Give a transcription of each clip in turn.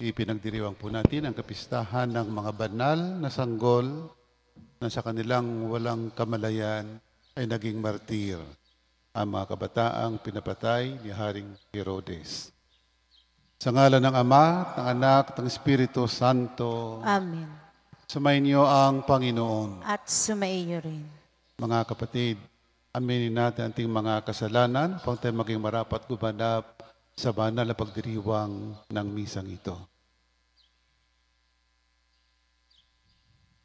ipinagdiriwang po natin ang kapistahan ng mga banal na sanggol na sa kanilang walang kamalayan ay naging martir, ang mga kabataang pinapatay ni Haring Herodes. Sa ngalan ng Ama, ng Anak, ng Espiritu Santo. Amen. Sumayin niyo ang Panginoon. At sumaiyo rin. Mga kapatid, aminin natin ang ating mga kasalanan upang tayo maging marapat gumanap sa banal na pagdiriwang ng misang ito.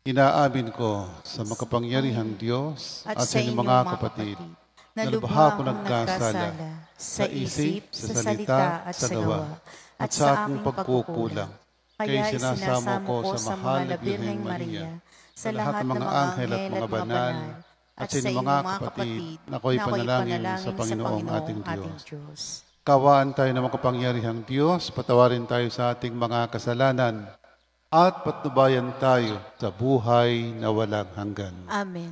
Inaamin ko sa makapangyarihang Diyos at sa inyong mga kapatid na lubha ako nagkasala sa isip, sa salita at sa gawa at sa aking pagkukulang. Kaya sinasamo ko sa mahal na Birheng Maria, sa lahat ng mga anghel at mga banal, at sa inyong mga kapatid na ako'y panalangin sa Panginoong ating Diyos. Kawaan tayo ng makapangyarihang Diyos, patawarin tayo sa ating mga kasalanan, at patnubayan tayo sa buhay na walang hanggan. Amen.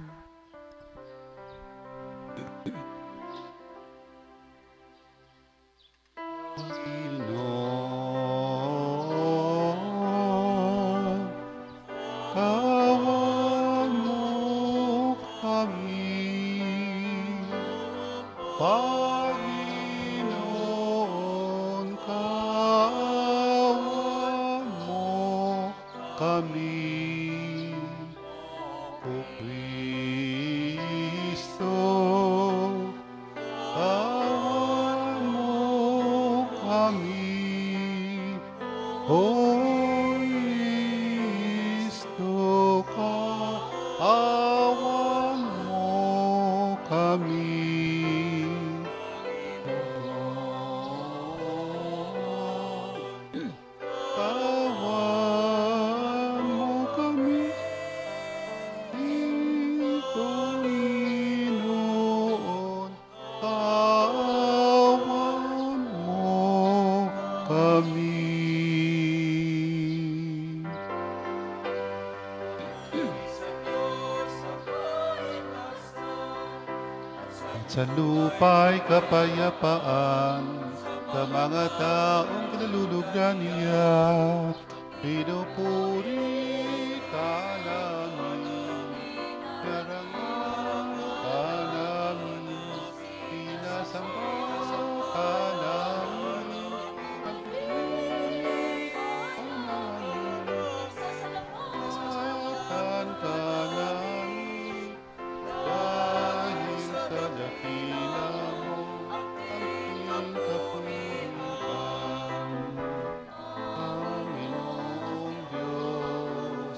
Sa lupa'y kapayapaan, sa mga taong kinalulugdan niya, pinupuri ka namin, karangal ka namin, pinasamba ka namin, pagpilitan ka namin, dahil sa dakila mo, ang kapuritan. Panginoong Diyos,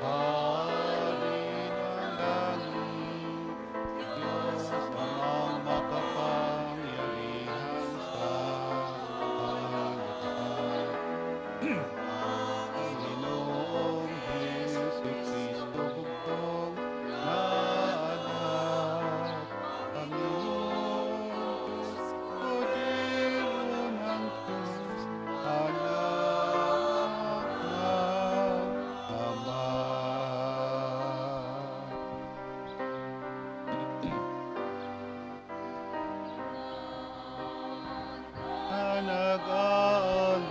Hari ng langit, Diyos amang makapangyarihan sa kalikasan. Panginoong Jesucristo, bugtong na anak, Panginoong Diyos, Kordero ng Diyos, anak ng Ama. Na nag-aalip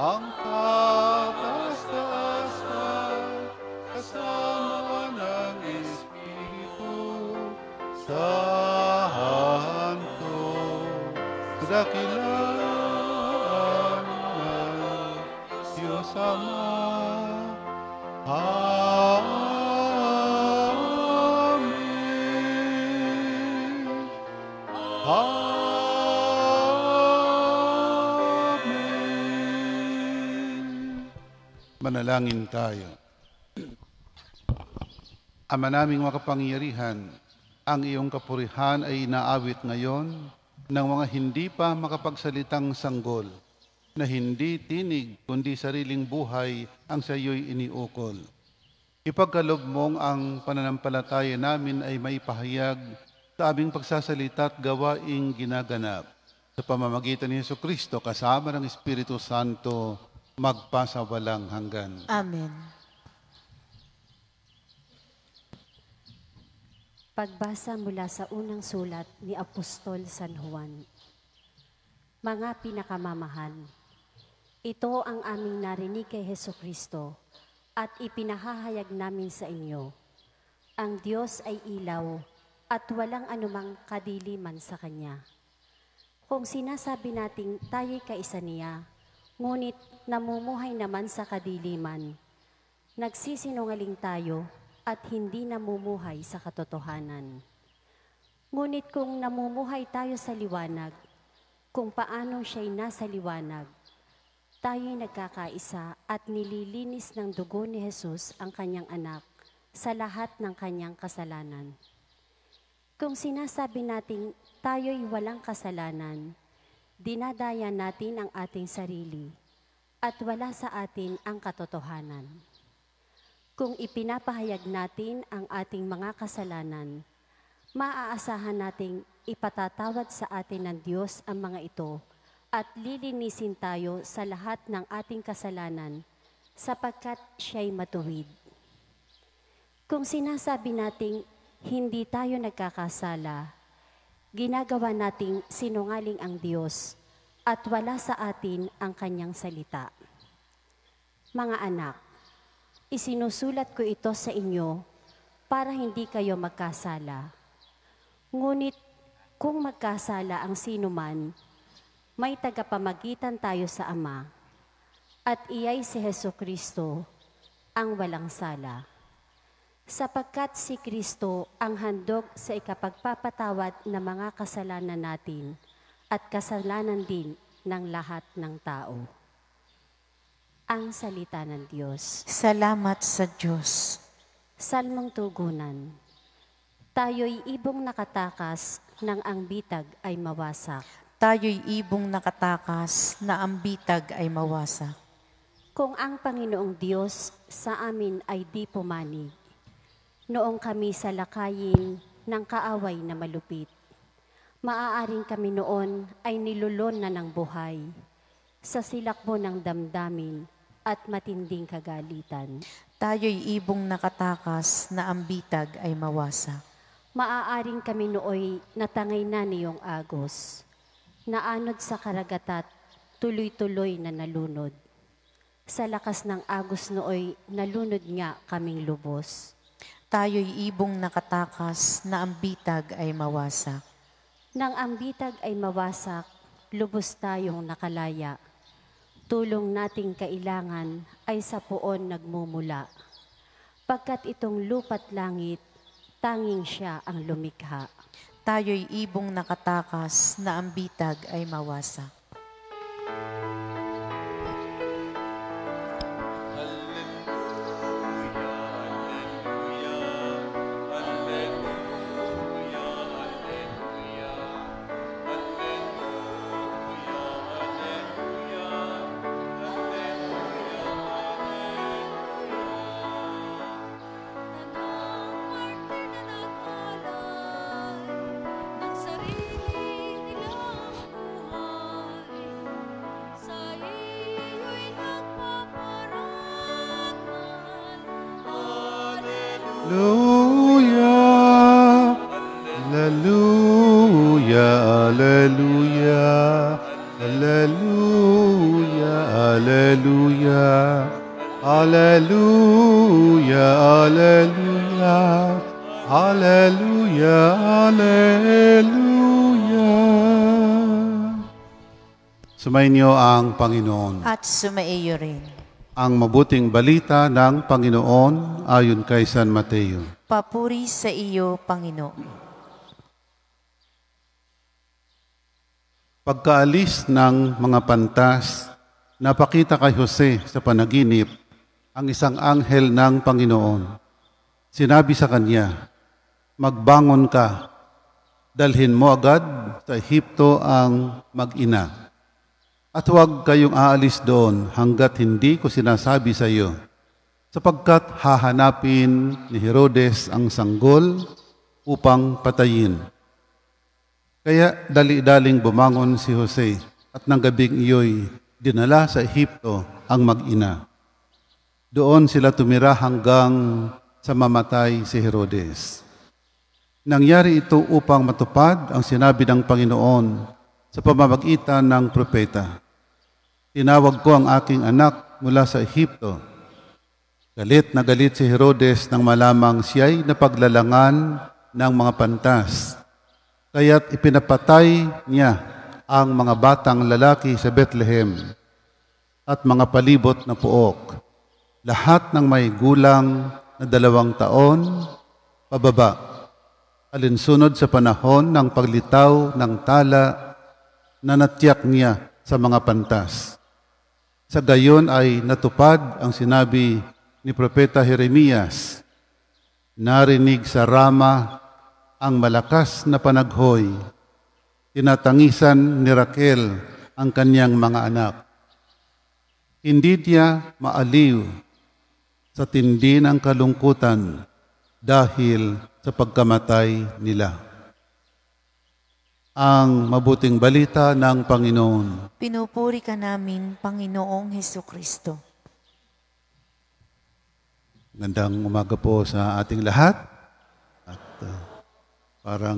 ang taas-taas kasama ng Espiritu Santo, dakilaan ng Diyos Ama. Amen. Amen. Manalangin tayo. Ama naming makapangyarihan, ang iyong kapurihan ay inaawit ngayon ng mga hindi pa makapagsalitang sanggol, na hindi tinig kundi sariling buhay ang sa iyo'y iniukol. Ipagkaloob mong ang pananampalataya namin ay maipahayag sa aming pagsasalita at gawaing ginaganap. Sa pamamagitan ni Jesucristo kasama ng Espiritu Santo, magpasawalang hanggan. Amen. Pagbasa mula sa unang sulat ni Apostol San Juan. Mga pinakamamahal, ito ang aming narinig kay Jesucristo at ipinahahayag namin sa inyo. Ang Diyos ay ilaw at walang anumang kadiliman sa Kanya. Kung sinasabi nating tayo'y kaisa niya, ngunit namumuhay naman sa kadiliman, nagsisinungaling tayo at hindi namumuhay sa katotohanan. Ngunit kung namumuhay tayo sa liwanag, kung paano siya'y nasa liwanag, tayo'y nagkakaisa at nililinis ng dugo ni Jesus ang kanyang anak sa lahat ng kanyang kasalanan. Kung sinasabi nating tayo'y walang kasalanan, dinadaya natin ang ating sarili at wala sa atin ang katotohanan. Kung ipinapahayag natin ang ating mga kasalanan, maaasahan nating ipatatawad sa atin ng Diyos ang mga ito at lilinisin tayo sa lahat ng ating kasalanan sapagkat siya'y matuwid. Kung sinasabi nating hindi tayo nagkakasala, ginagawa nating sinungaling ang Diyos at wala sa atin ang kanyang salita. Mga anak, isinusulat ko ito sa inyo para hindi kayo magkasala. Ngunit kung magkasala ang sinuman, may tagapamagitan tayo sa Ama, at iyay si Jesucristo, ang walang sala. Sapagkat si Kristo ang handog sa ikapagpapatawad ng mga kasalanan natin at kasalanan din ng lahat ng tao. Ang salita ng Diyos. Salamat sa Diyos. Salmong tugunan. Tayo'y ibong nakatakas nang ang bitag ay mawasak. Tayo'y ibong nakatakas na ang bitag ay mawasak. Kung ang Panginoong Diyos sa amin ay di pumanig, noong kami sa lakayin ng kaaway na malupit, maaaring kami noon ay nilulon na ng buhay sa silakbo ng damdamin at matinding kagalitan. Tayo'y ibong nakatakas na ang bitag ay mawasak. Maaaring kami nooy natangay na niyong agos, naanod sa karagatat, tuloy-tuloy na nalunod. Sa lakas ng agos nooy nalunod nga kaming lubos. Tayo'y ibong nakatakas na ang bitag ay mawasak. Nang ang bitag ay mawasak, lubos tayong nakalaya. Tulong nating kailangan ay sa poon nagmumula. Pagkat itong lupa't langit, tanging siya ang lumikha. Tayo'y ibong nakatakas na ang bitag ay mawasak. Hallelujah, hallelujah, hallelujah, hallelujah, Hallelujah. Hallelujah. Hallelujah. Hallelujah. Hallelujah. Sumayin niyo ang Panginoon. At sumaiyo rin. Ang mabuting balita ng Panginoon ayon kay San Mateo. Papuri sa iyo, Panginoon. Pagkaalis ng mga pantas, napakita kay Jose sa panaginip ang isang anghel ng Panginoon. Sinabi sa kanya, "Magbangon ka, dalhin mo agad sa Ehipto ang mag-ina. At huwag kayong aalis doon hanggat hindi ko sinasabi sa iyo, sapagkat hahanapin ni Herodes ang sanggol upang patayin." Kaya dali-daling bumangon si Jose at ng gabing iyo'y dinala sa Ehipto ang mag-ina. Doon sila tumira hanggang sa mamatay si Herodes. Nangyari ito upang matupad ang sinabi ng Panginoon sa pamamagitan ng propeta. "Tinawag ko ang aking anak mula sa Ehipto." Galit na galit si Herodes nang malamang siya'y napaglalangan ng mga pantas. Kaya't ipinapatay niya ang mga batang lalaki sa Bethlehem at mga palibot na puok, lahat ng may gulang na 2 taon pababa, alinsunod sa panahon ng paglitaw ng tala na natiyak niya sa mga pantas. Sa gayon ay natupad ang sinabi ni Propeta Jeremias, "Narinig sa Rama ang malakas na panaghoy, tinatangisan ni Raquel ang kanyang mga anak. Hindi niya maaliw sa tindi ng kalungkutan dahil sa pagkamatay nila." Ang mabuting balita ng Panginoon. Pinupuri ka namin, Panginoong Hesukristo. Gandang umaga po sa ating lahat. At para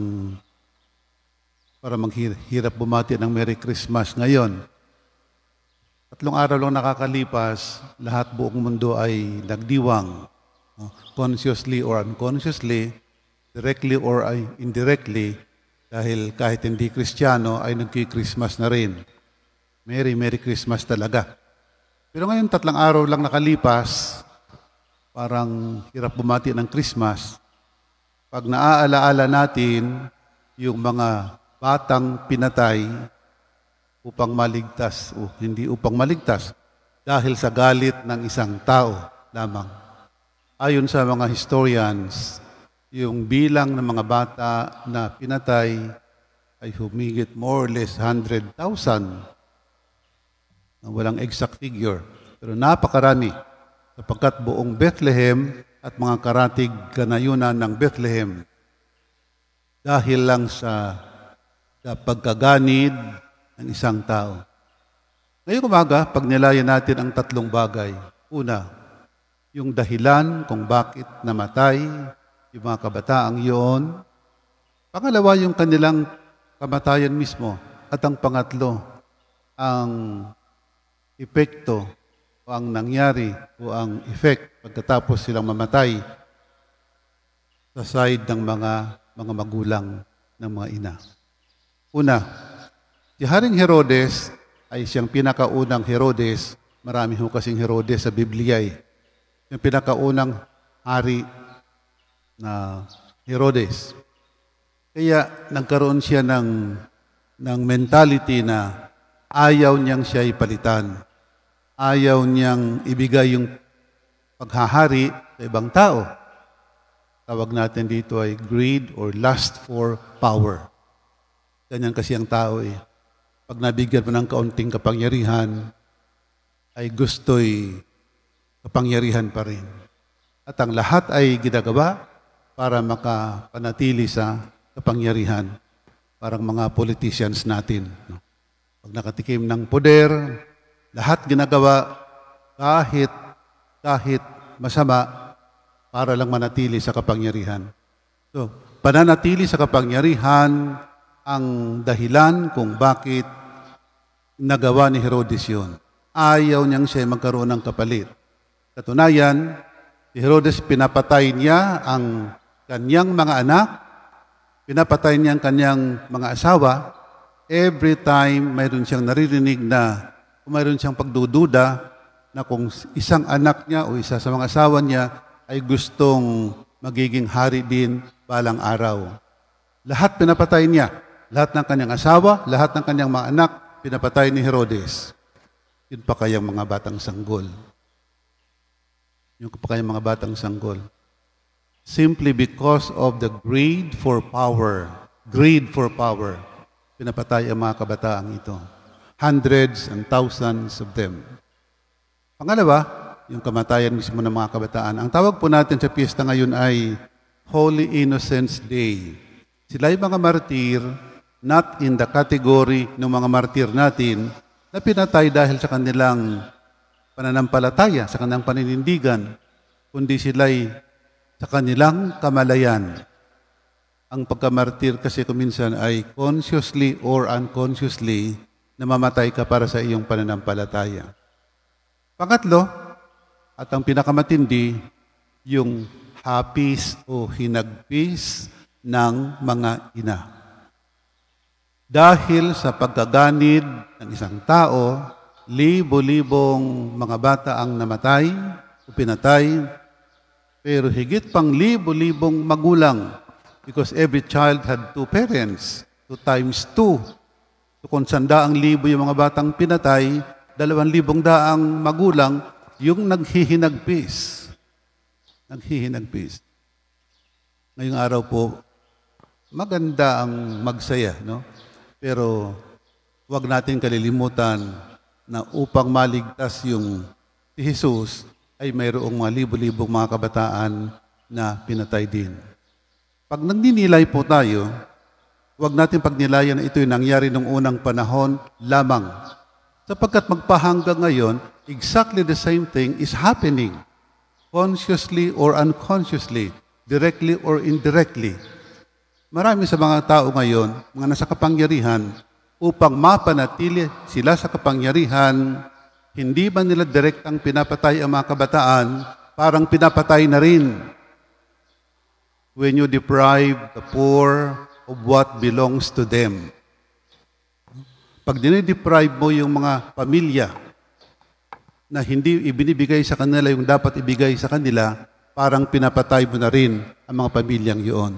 maghirap bumati ng Merry Christmas ngayon. 3 araw lang nakakalipas, lahat buong mundo ay nagdiwang. Consciously or unconsciously, directly or indirectly, dahil kahit hindi Kristiyano ay nagki-Christmas na rin. Merry Christmas talaga. Pero ngayon 3 araw lang nakalipas, parang hirap bumati ng Christmas. Pag naaalaala natin yung mga batang pinatay upang maligtas o hindi upang maligtas dahil sa galit ng isang tao lamang. Ayon sa mga historians, yung bilang ng mga bata na pinatay ay humigit more or less 100,000. Walang exact figure, pero napakarami sapagkat buong Bethlehem at mga karatig kanayunan ng Bethlehem dahil lang sa pagkaganid ng isang tao. Ngayong umaga, pagnilayan natin ang 3 bagay. Una, yung dahilan kung bakit namatay yung mga kabataang iyon. Pangalawa, yung kanilang kamatayan mismo. At ang pangatlo, ang epekto o ang nangyari o ang effect pagkatapos silang mamatay sa side ng mga magulang ng mga ina. Una, si Haring Herodes ay siyang pinakaunang Herodes. Marami ho kasing Herodes sa Biblia eh. Yung pinakaunang hari na Herodes. Kaya nagkaroon siya ng mentality na ayaw niyang siya ipalitan. Ayaw niyang ibigay yung paghahari sa ibang tao. Tawag natin dito ay greed or lust for power. Ganyan kasi ang tao eh. Pag nabigyan mo ng kaunting kapangyarihan, ay gusto'y kapangyarihan pa rin. At ang lahat ay ginagawa para makapanatili sa kapangyarihan. Parang mga politicians natin. Pag nakatikim ng poder, lahat ginagawa kahit masama para lang manatili sa kapangyarihan. So, pananatili sa kapangyarihan ang dahilan kung bakit nagawa ni Herodes yun. ayaw niyang siya magkaroon ng kapalit. Katunayan, si Herodes pinapatay niya ang kanyang mga anak, pinapatay niya ang kanyang mga asawa. Every time mayroon siyang naririnig na kung mayroon siyang pagdududa na kung isang anak niya o isa sa mga asawa niya ay gustong magiging hari din balang araw. Lahat pinapatay niya. Lahat ng kanyang asawa, lahat ng kanyang mga anak, pinapatay ni Herodes. Yun pa kayang mga batang sanggol. Yung pa kayang mga batang sanggol. Simply because of the greed for power. Greed for power. Pinapatay ang mga kabataang ito. Hundreds and thousands of them. Pangalawa, yung kamatayan mismo ng mga kabataan. Ang tawag po natin sa piyesta ngayon ay Holy Innocents Day. Sila ay mga martir, not in the category ng mga martir natin na pinatay dahil sa kanilang pananampalataya, sa kanilang paninindigan, kundi sila'y sa kanilang kamalayan. Ang pagkamartir kasi kuminsan ay consciously or unconsciously namamatay ka para sa iyong pananampalataya. Pangatlo, at ang pinakamatindi, yung hapis o hinagpis ng mga ina. Dahil sa pagkaganid ng isang tao, libo-libong mga bata ang namatay o pinatay, pero higit pang libo-libong magulang because every child had 2 parents, 2 times 2. So kung 100,000 yung mga batang pinatay, 200,000 magulang yung naghihinagpis. Naghihinagpis. Ngayong araw po, maganda ang magsaya, no? Pero huwag natin kalilimutan na upang maligtas yung si Jesus ay mayroong mga libo-libong mga kabataan na pinatay din. Pag nagninilay po tayo, huwag natin pagnilayan na ito'y nangyari nung unang panahon lamang. Sapagkat magpahanggang ngayon, exactly the same thing is happening. Consciously or unconsciously, directly or indirectly. Marami sa mga tao ngayon, mga nasa kapangyarihan, upang mapanatili sila sa kapangyarihan, hindi ba nila direktang pinapatay ang mga kabataan, parang pinapatay na rin. When you deprive the poor of what belongs to them. Pag dinideprive mo yung mga pamilya na hindi ibinibigay sa kanila yung dapat ibigay sa kanila, parang pinapatay mo na rin ang mga pamilyang yun.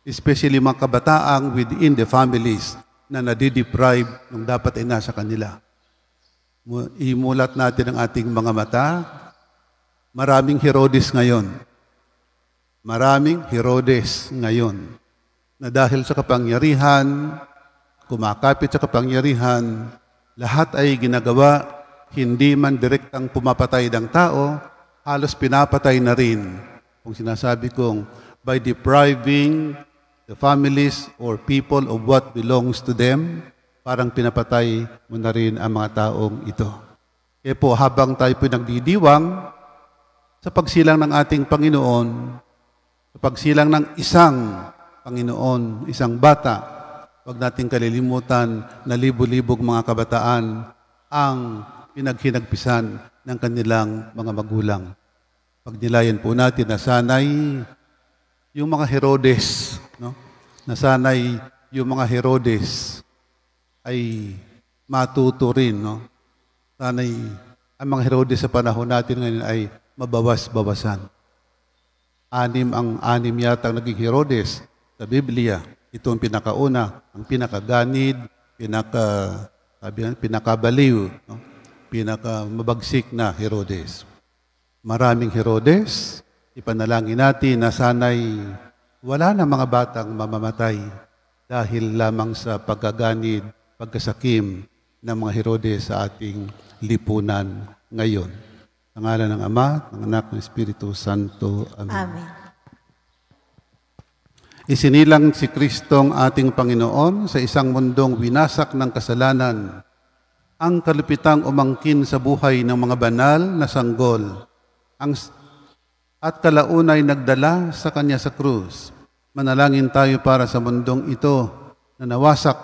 Especially mga kabataang within the families na nadideprive ng dapat ay nasa kanila. Imulat natin ang ating mga mata. Maraming Herodes ngayon. Maraming Herodes ngayon na dahil sa kapangyarihan, kumakapit sa kapangyarihan, lahat ay ginagawa, hindi man direktang pumapatay ng tao, halos pinapatay na rin. Kung sinasabi kong, by depriving the families or people of what belongs to them, parang pinapatay mo na rin ang mga taong ito. Kaya po, habang tayo po nagdidiwang sa pagsilang ng ating Panginoon, sa pagsilang ng isang Panginoon, isang bata, huwag nating kalilimutan na libo-libong mga kabataan ang pinaghinagpisan ng kanilang mga magulang. Pagnilayan po natin na sanay yung mga Herodes, no? Na sanay yung mga Herodes ay matuto rin, no? Sanay ang mga Herodes sa panahon natin ngayon ay mabawas-bawasan. 6 yata ang naging Herodes sa Biblia. Ito ang pinakauna, ang pinakaganid, pinakabaliw, no? Pinakamabagsik na Herodes. Maraming Herodes, ipanalangin natin na sanay wala na mga batang mamamatay dahil lamang sa pagkaganid, pagkasakim ng mga Herodes sa ating lipunan ngayon. Sa ngalan ng Ama, ng Anak, ng Espiritu Santo. Amen. Amen. Isinilang si Kristong ating Panginoon sa isang mundong winasak ng kasalanan, ang kalupitang umangkin sa buhay ng mga banal na sanggol, at kalaunay nagdala sa Kanya sa krus. Manalangin tayo para sa mundong ito na nawasak,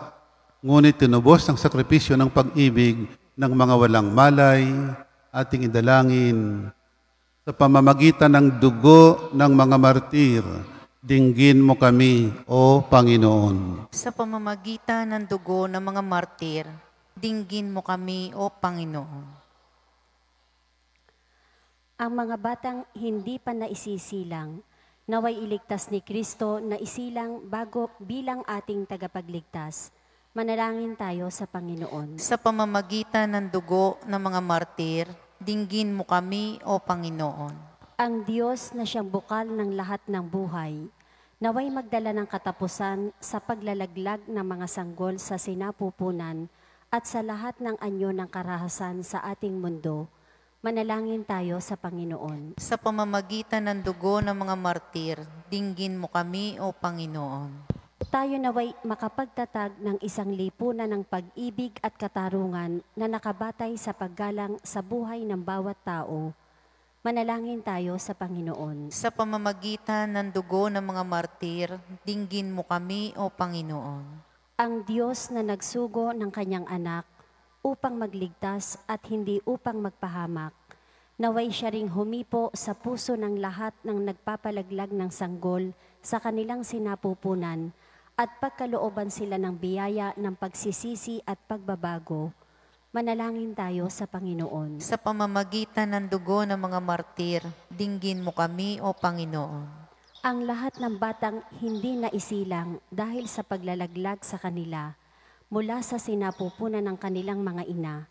ngunit tinubos ng sakripisyo ng pag-ibig ng mga walang malay, ating idalangin. Sa pamamagitan ng dugo ng mga martir, dinggin mo kami, O Panginoon. Sa pamamagitan ng dugo ng mga martir, dinggin mo kami, O Panginoon. Ang mga batang hindi pa naisisilang, naway iligtas ni Kristo na isilang bago bilang ating tagapagligtas. Manalangin tayo sa Panginoon. Sa pamamagitan ng dugo ng mga martir, dinggin mo kami, O Panginoon. Ang Diyos na siyang bukal ng lahat ng buhay, naway magdala ng katapusan sa paglalaglag ng mga sanggol sa sinapupunan at sa lahat ng anyo ng karahasan sa ating mundo. Manalangin tayo sa Panginoon. Sa pamamagitan ng dugo ng mga martir, dinggin mo kami, O Panginoon. Tayo naway makapagtatag ng isang lipunan ng pag-ibig at katarungan na nakabatay sa paggalang sa buhay ng bawat tao. Manalangin tayo sa Panginoon. Sa pamamagitan ng dugo ng mga martir, dinggin mo kami, O Panginoon. Ang Diyos na nagsugo ng kanyang anak upang magligtas at hindi upang magpahamak, naway siya ring humipo sa puso ng lahat ng nagpapalaglag ng sanggol sa kanilang sinapupunan at pagkalooban sila ng biyaya ng pagsisisi at pagbabago. Manalangin tayo sa Panginoon. Sa pamamagitan ng dugo ng mga martir, dinggin mo kami, O Panginoon. Ang lahat ng batang hindi naisilang dahil sa paglalaglag sa kanila mula sa sinapupunan ng kanilang mga ina,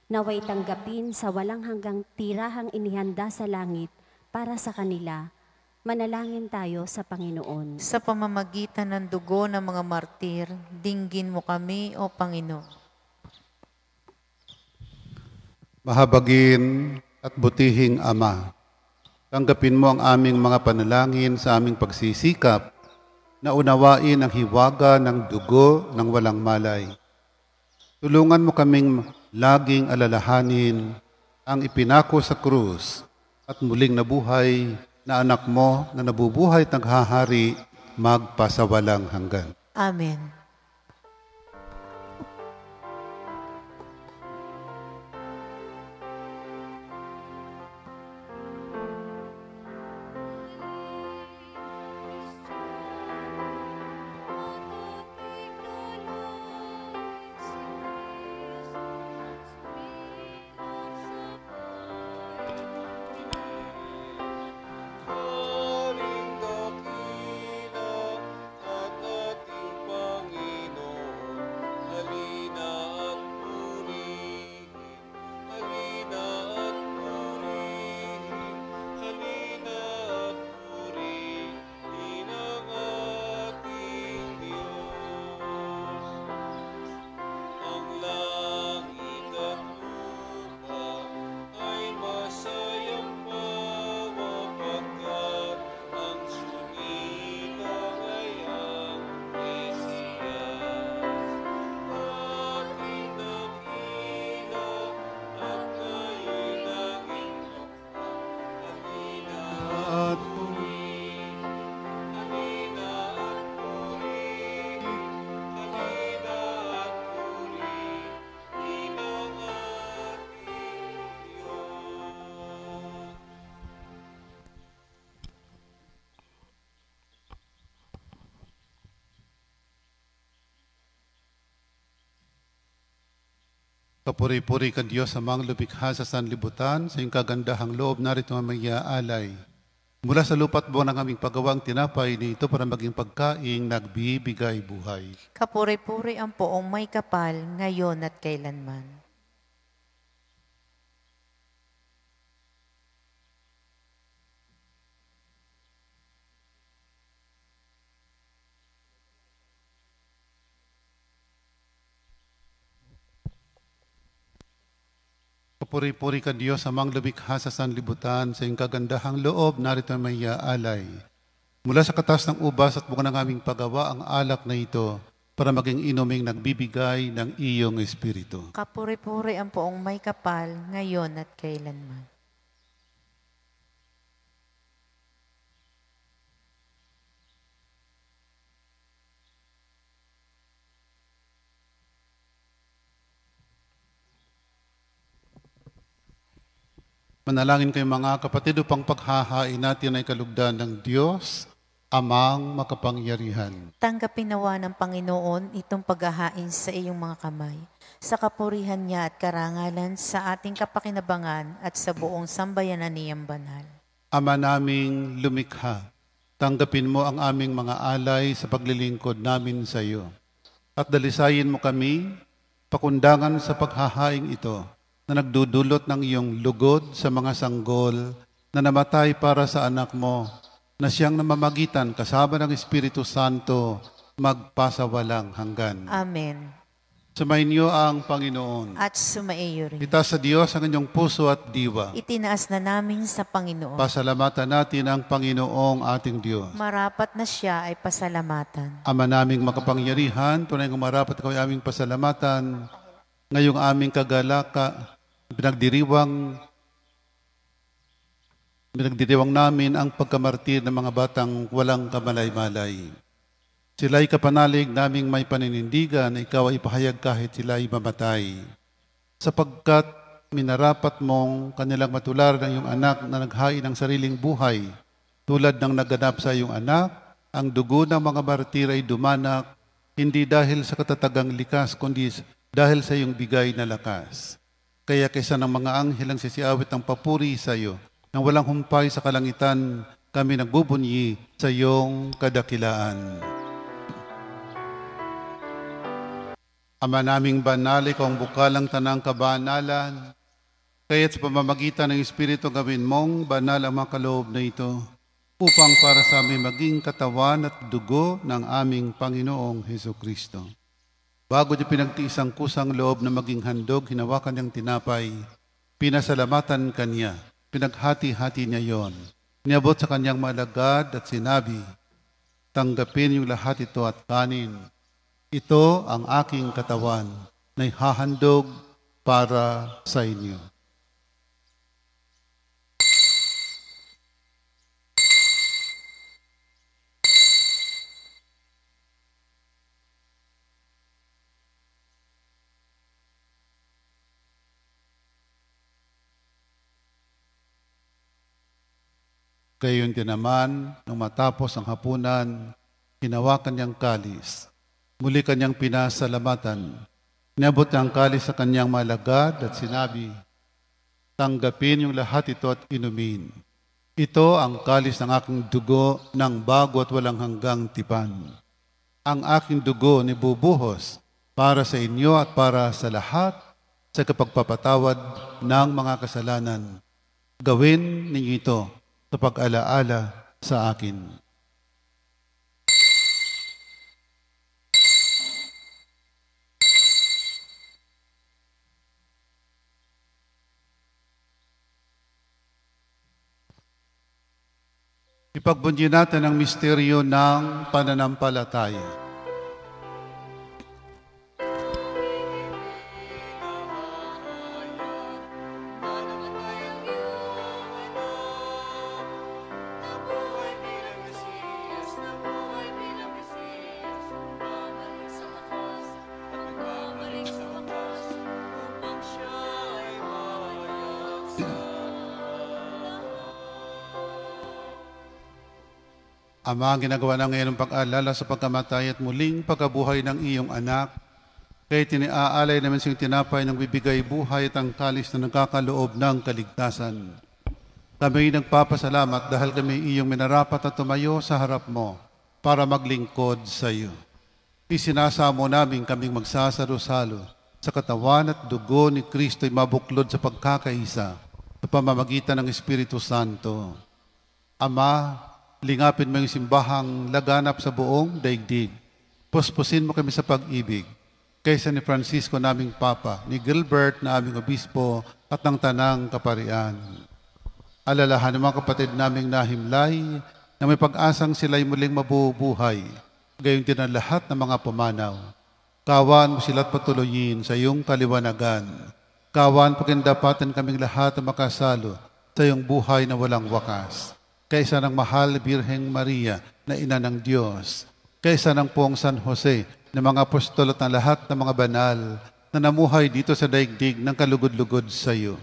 naway tanggapin sa walang hanggang tirahang inihanda sa langit para sa kanila. Manalangin tayo sa Panginoon. Sa pamamagitan ng dugo ng mga martir, dinggin mo kami, O Panginoon. Mahabagin at butihing Ama, tanggapin mo ang aming mga panalangin sa aming pagsisikap na unawain ang hiwaga ng dugo ng walang malay. Tulungan mo kaming laging alalahanin ang ipinako sa krus at muling nabuhay na anak mo na nabubuhay at naghahari magpasawalang hanggan. Amen. Kapuri-puri ka Diyos amang lumikha sa sanlibutan, sa iyong kagandahang loob narito mamaya alay. Mula sa lupa't buwan ng aming paggawang tinapay nito para maging pagkaing nagbibigay buhay. Kapuri-puri ang poong may kapal, ngayon at kailanman. Kapuri-puri ka Diyos amang lumikha sa sanlibutan, sa iyong kagandahang loob narito mamaya alay. Mula sa katas ng ubas at bunga ng aming paggawa ang alak na ito para maging inuming nagbibigay ng iyong espiritu. Kapuri-puri ang poong may kapal, ngayon at kailanman. Manalangin kayo mga kapatid upang paghahain natin ay kalugdan ng Diyos, Amang makapangyarihan. Tanggapin nawa ng Panginoon itong paghahain sa iyong mga kamay, sa kapurihan niya at karangalan sa ating kapakinabangan at sa buong sambayanan niyang banal. Ama naming lumikha, tanggapin mo ang aming mga alay sa paglilingkod namin sa iyo. At dalisayin mo kami, pakundangan sa paghahaing ito, na nagdudulot ng iyong lugod sa mga sanggol na namatay para sa anak mo, na siyang namamagitan kasama ng Espiritu Santo magpasawalang hanggan. Amen. Sumainyo ang Panginoon. At sumaiyo rin. Itaas sa Diyos ang inyong puso at diwa. Itinaas na namin sa Panginoon. Pasalamatan natin ang Panginoong ating Diyos. Marapat na siya ay pasalamatan. Ama naming makapangyarihan, tunay kong marapat ikaw ay aming pasalamatan. Ngayong aming kagalaka, Pinagdiriwang namin ang pagkamartir ng mga batang walang kamalay-malay. Sila'y kapanalig naming may paninindigan na ikaw ay pahayag kahit sila'y mamatay. Sapagkat minarapat mong kanilang matularan ng iyong anak na naghain ng sariling buhay. Tulad ng naganap sa iyong anak, ang dugo ng mga martir ay dumanak, hindi dahil sa katatagang likas, kundi dahil sa iyong bigay na lakas. Kaya kaysa ng mga anghel ang sisiawit ng papuri sa iyo, nang walang humpay sa kalangitan, kami nagbubunyi sa iyong kadakilaan. Ama naming banal, ikaw ang bukalang tanang kabanalan, kaya't sa pamamagitan ng Espiritu gawin mong banal ang mga kaloob na ito, upang para sa amin maging katawan at dugo ng aming Panginoong Hesukristo. Bago niya pinagtiis ang kusang loob na maging handog, hinawakan niyang tinapay, pinasalamatan kanya, pinaghati-hati niya yon. Niabot sa kanyang malagad at sinabi, tanggapin yung lahat ito at kanin. Ito ang aking katawan na ihahandog para sa inyo. Gayon din naman, nung matapos ang hapunan, hinawakan niyang kalis. Muli kanyang pinasalamatan. Niabot niya ang kalis sa kanyang malagad at sinabi, tanggapin yung lahat ito at inumin. Ito ang kalis ng aking dugo ng bago at walang hanggang tipan. Ang aking dugo ni bubuhos para sa inyo at para sa lahat sa kapagpapatawad ng mga kasalanan. Gawin ninyo ito sa pag-alaala sa akin. Ipagbunyi natin ang misteryo ng pananampalataya. Ama, ang ginagawa na ngayon ng pag-alala sa pagkamatay at muling pagkabuhay ng iyong anak, kaya tiniaalay namin siyang tinapay ng bibigay buhay at ang kalis na nagkakaloob ng kaligtasan. Kami nagpapasalamat dahil kami iyong minarapat at tumayo sa harap mo para maglingkod sa iyo. Isinasamo namin kaming magsasalo-salo sa katawan at dugo ni Kristo'y mabuklod sa pagkakaisa sa pamamagitan ng Espiritu Santo. Ama, lingapin mo yung simbahang laganap sa buong daigdig. Puspusin mo kami sa pag-ibig. Kaysa ni Francisco naming Papa, ni Gilbert na aming Obispo at ng Tanang Kaparian. Alalahan ng mga kapatid naming nahimlay na may pag-asang sila'y muling mabubuhay. Gayon din ang lahat ng mga pumanaw. Kawan mo sila't patuloyin sa iyong kaliwanagan. Kawan pakindapatan kaming lahat na makasalo sa iyong buhay na walang wakas. Kaysa ng mahal Birheng Maria na ina ng Diyos, kaysa ng Poong San Jose na mga apostol at ng lahat ng mga banal na namuhay dito sa daigdig ng kalugod-lugod sa iyo.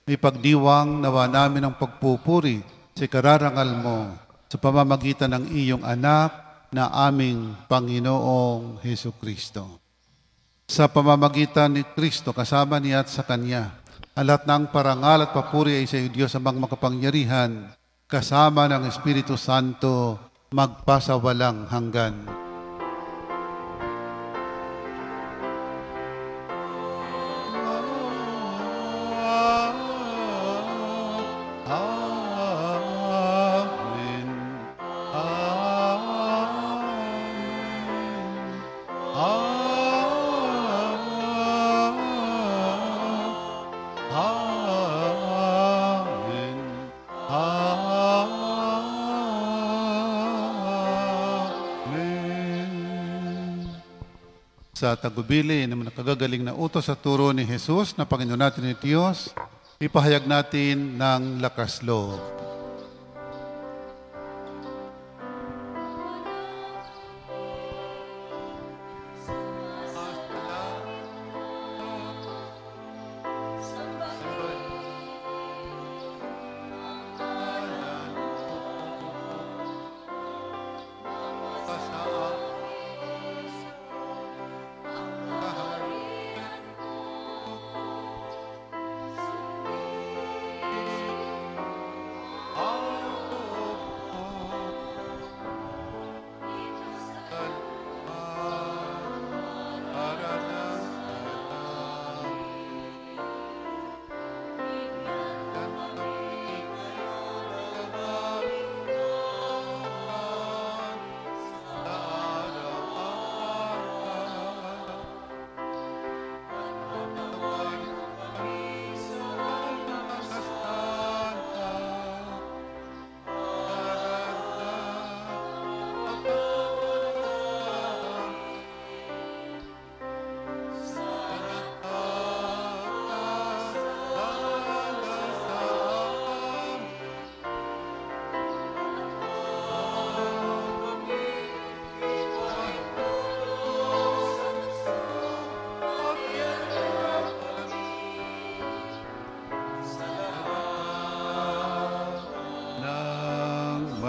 May pagdiwang nawa namin ang pagpupuri sa kararangal mo sa pamamagitan ng iyong anak na aming Panginoong Hesukristo. Sa pamamagitan ni Kristo, kasama niya at sa Kanya, ang lahat ng parangal at papuri ay sa iyo, Diyos amang makapangyarihan, kasama ng Espiritu Santo, magpasawalang hanggan. Amen. Amen. Amen. Sa tagubili ng nakagagaling na utos at turo ni Jesus na Panginoon natin ni Diyos, ipahayag natin ng lakas loob.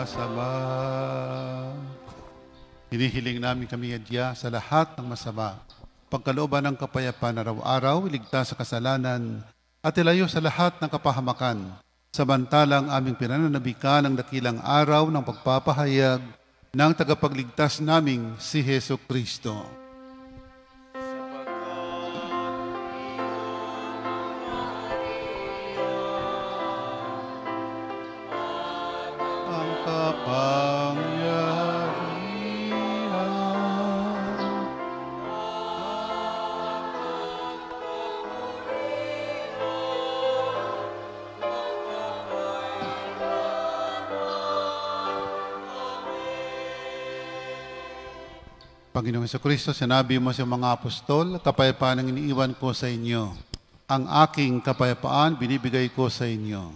Masama. Hinihiling namin kami adya sa lahat ng masama, pagkalooban ng kapayapaan araw-araw, iligtas sa kasalanan, at ilayo sa lahat ng kapahamakan, samantalang aming pinananabikan ang dakilang araw ng pagpapahayag ng tagapagligtas naming si Heso Kristo. Panginoong Jesucristo, sinabi mo sa mga apostol, kapayapaan ang iniiwan ko sa inyo. Ang aking kapayapaan binibigay ko sa inyo.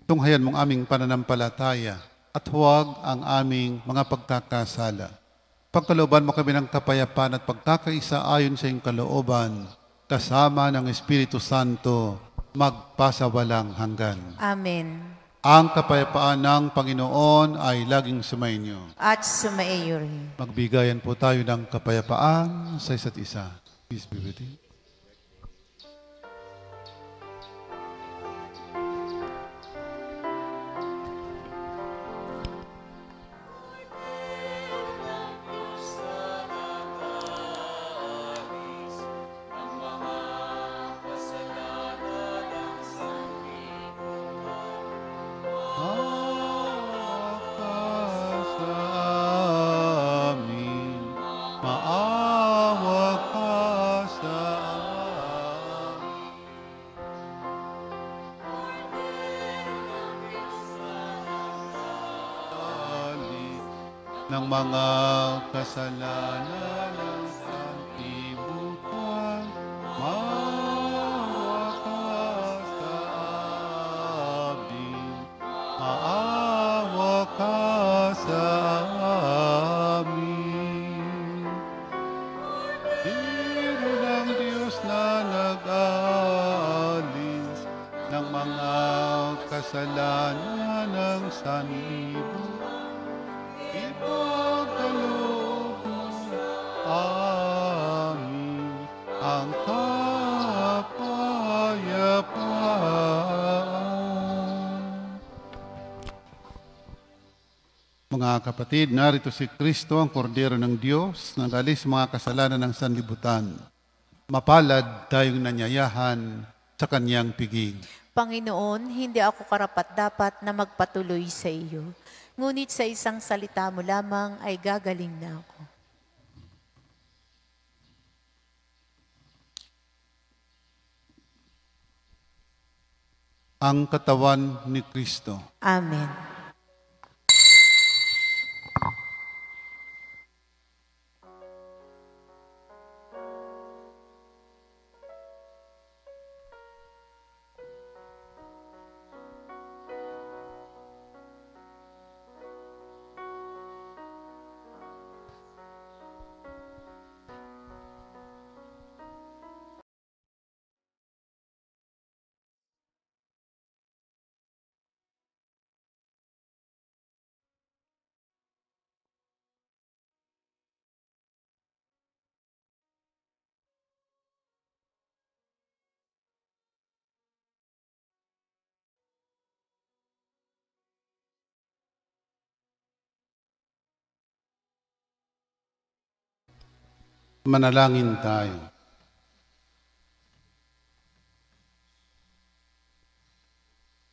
Tunghayan mong aming pananampalataya at huwag ang aming mga pagkakasala. Pagkalooban mo kami ng kapayapaan at pagkakaisa ayon sa iyong kalooban, kasama ng Espiritu Santo, magpasawalang hanggan. Amen. Ang kapayapaan ng Panginoon ay laging sumainyo. At sumaiyo rin. Magbigayan po tayo ng kapayapaan sa isa't isa. Peace be with you. ng mga kasalanan ng sanlibutan, maawa ka sa amin, maawa ka sa amin. Biro ng Diyos na nag-aalis ng mga kasalanan ng sanlibutan, ipagkaloob mo amin ang kapayapaan. Mga kapatid, narito si Kristo, ang kordero ng Diyos, na nag-alis sa mga kasalanan ng sanlibutan. Mapalad tayong nanyayahan sa kanyang piging. Panginoon, hindi ako karapat-dapat na magpatuloy sa iyo. Ngunit sa isang salita mo lamang ay gagaling na ako. Ang katawan ni Kristo. Amen. Manalangin tayo.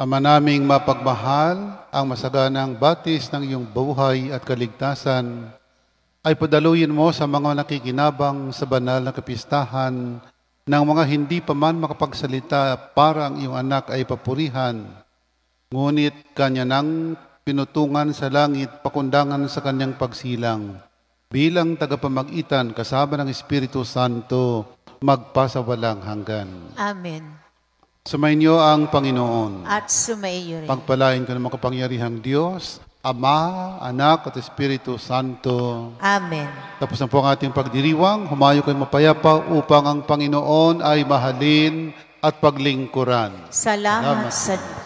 Ama naming mapagmahal, ang masaganang batis ng iyong buhay at kaligtasan ay padaluyin mo sa mga nakikinabang sa banal na kapistahan ng mga hindi pa man makapagsalita para ang iyong anak ay papurihan. Ngunit kanya nang pinutungan sa langit, pakundangan sa kanyang pagsilang. Bilang tagapamagitan kasama ng Espiritu Santo, magpasawalang hanggan. Amen. Sumainyo ang Panginoon. At sumaiyo rin. Pagpalain ko ng makapangyarihang Diyos, Ama, Anak at Espiritu Santo. Amen. Tapos na po ang ating pagdiriwang, humayo kayo mapayapa upang ang Panginoon ay mahalin at paglingkuran. Salamat sa